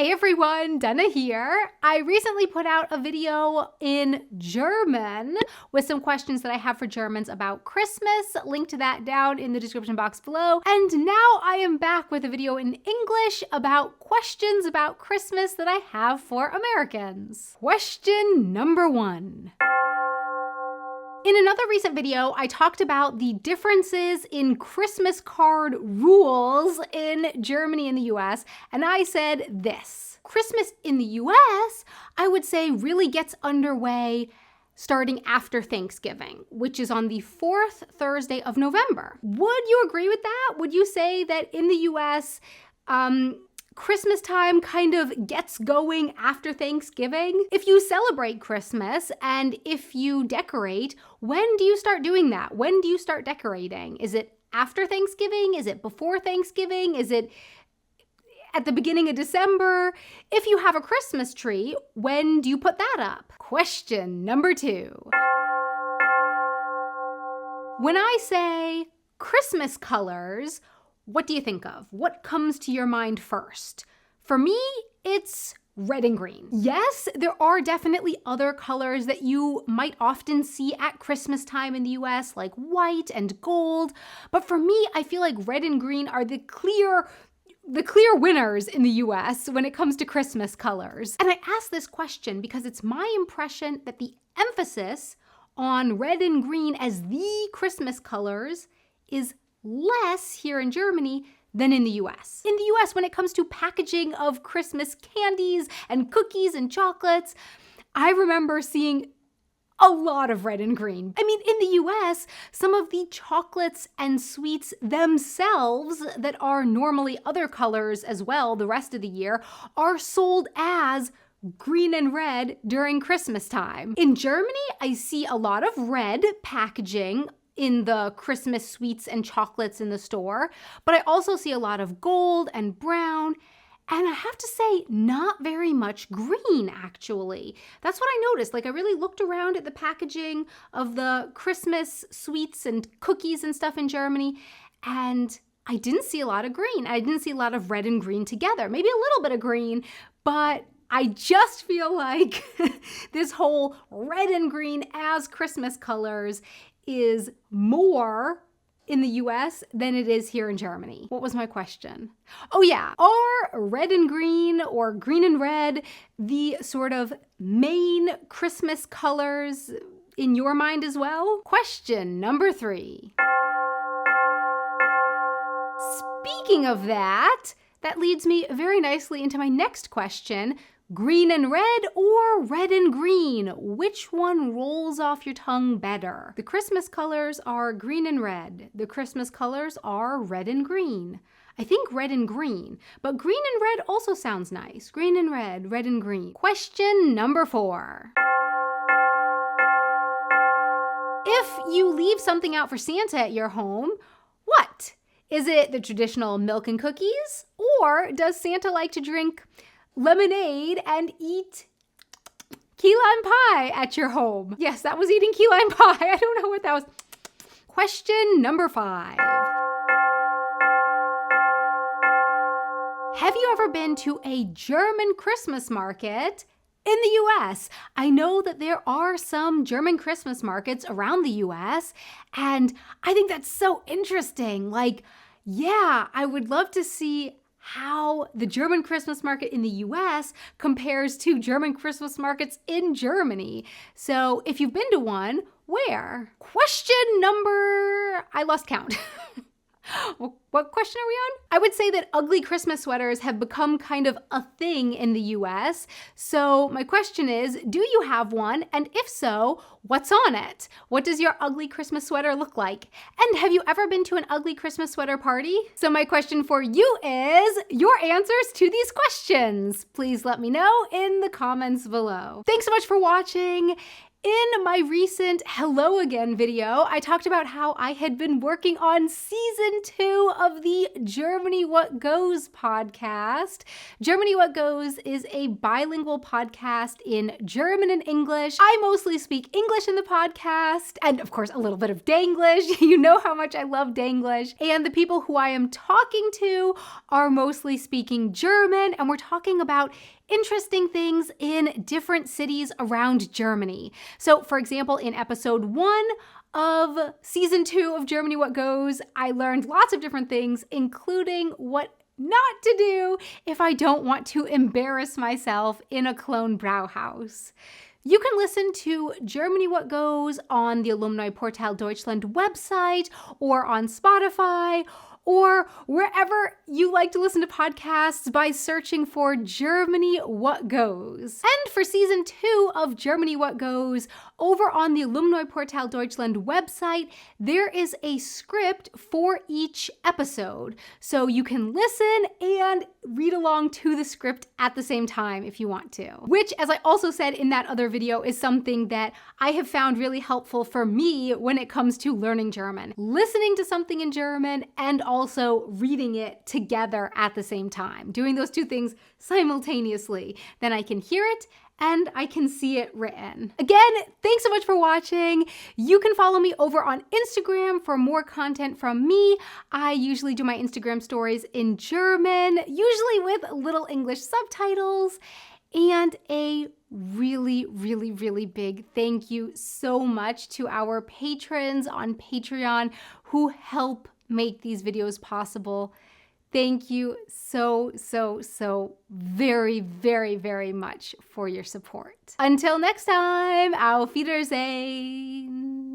Hey everyone, Dana here. I recently put out a video in German with some questions that I have for Germans about Christmas. Link to that down in the description box below. And now I am back with a video in English about questions about Christmas that I have for Americans. Question number 1. In another recent video, I talked about the differences in Christmas card rules in Germany and the US, and I said this. Christmas in the US, I would say, really gets underway starting after Thanksgiving, which is on the 4th Thursday of November. Would you agree with that? Would you say that in the US, Christmas time kind of gets going after Thanksgiving? If you celebrate Christmas and if you decorate, when do you start doing that? When do you start decorating? Is it after Thanksgiving? Is it before Thanksgiving? Is it at the beginning of December? If you have a Christmas tree, when do you put that up? Question number 2. When I say Christmas colors, what do you think of? What comes to your mind first? For me, it's red and green. Yes, there are definitely other colors that you might often see at Christmas time in the US, like white and gold. But for me, I feel like red and green are the clear winners in the US when it comes to Christmas colors. And I ask this question because it's my impression that the emphasis on red and green as the Christmas colors is less here in Germany than in the US. In the US, when it comes to packaging of Christmas candies and cookies and chocolates, I remember seeing a lot of red and green. I mean, in the US, some of the chocolates and sweets themselves that are normally other colors as well the rest of the year are sold as green and red during Christmas time. In Germany, I see a lot of red packaging in the Christmas sweets and chocolates in the store, but I also see a lot of gold and brown, and I have to say, not very much green, actually. That's what I noticed. Like, I really looked around at the packaging of the Christmas sweets and cookies and stuff in Germany, and I didn't see a lot of green. I didn't see a lot of red and green together. Maybe a little bit of green, but I just feel like this whole red and green as Christmas colors is more in the US than it is here in Germany. What was my question? Oh yeah, are red and green or green and red the sort of main Christmas colors in your mind as well? Question number 3. Speaking of that leads me very nicely into my next question. Green and red or red and green? Which one rolls off your tongue better? The Christmas colors are green and red. The Christmas colors are red and green. I think red and green, but green and red also sounds nice. Green and red and green. Question number 4. If you leave something out for Santa at your home, what? Is it the traditional milk and cookies? Or does Santa like to drink lemonade and eat key lime pie at your home? Yes, that was eating key lime pie. I don't know what that was. Question number 5. Have you ever been to a German Christmas market in the US? I know that there are some German Christmas markets around the US, and I think that's so interesting. Like, yeah, I would love to see how the German Christmas market in the US compares to German Christmas markets in Germany. So if you've been to one, where? Question number... I lost count. What question are we on? I would say that ugly Christmas sweaters have become kind of a thing in the US. So my question is, do you have one? And if so, what's on it? What does your ugly Christmas sweater look like? And have you ever been to an ugly Christmas sweater party? So my question for you is your answers to these questions. Please let me know in the comments below. Thanks so much for watching. In my recent Hello Again video, I talked about how I had been working on season 2 of the Germany What Goes podcast. Germany What Goes is a bilingual podcast in German and English. I mostly speak English in the podcast, and of course a little bit of Danglish. You know how much I love Danglish. And the people who I am talking to are mostly speaking German, and we're talking about interesting things in different cities around Germany. So, for example, in episode 1 of season 2 of Germany What Goes, I learned lots of different things, including what not to do if I don't want to embarrass myself in a Cologne Brauhaus. You can listen to Germany What Goes on the Alumni Portal Deutschland website or on Spotify or wherever you like to listen to podcasts by searching for Germany What Goes. And for season 2 of Germany What Goes, over on the Alumni Portal Deutschland website, there is a script for each episode. So you can listen and read along to the script at the same time if you want to. Which, as I also said in that other video, is something that I have found really helpful for me when it comes to learning German. Listening to something in German and also reading it together at the same time. Doing those two things simultaneously. Then I can hear it and I can see it written. Again, thanks so much for watching. You can follow me over on Instagram for more content from me. I usually do my Instagram stories in German, usually with little English subtitles. And a really, really, really big thank you so much to our patrons on Patreon who help make these videos possible. Thank you so very, very, very much for your support. Until next time, auf Wiedersehen.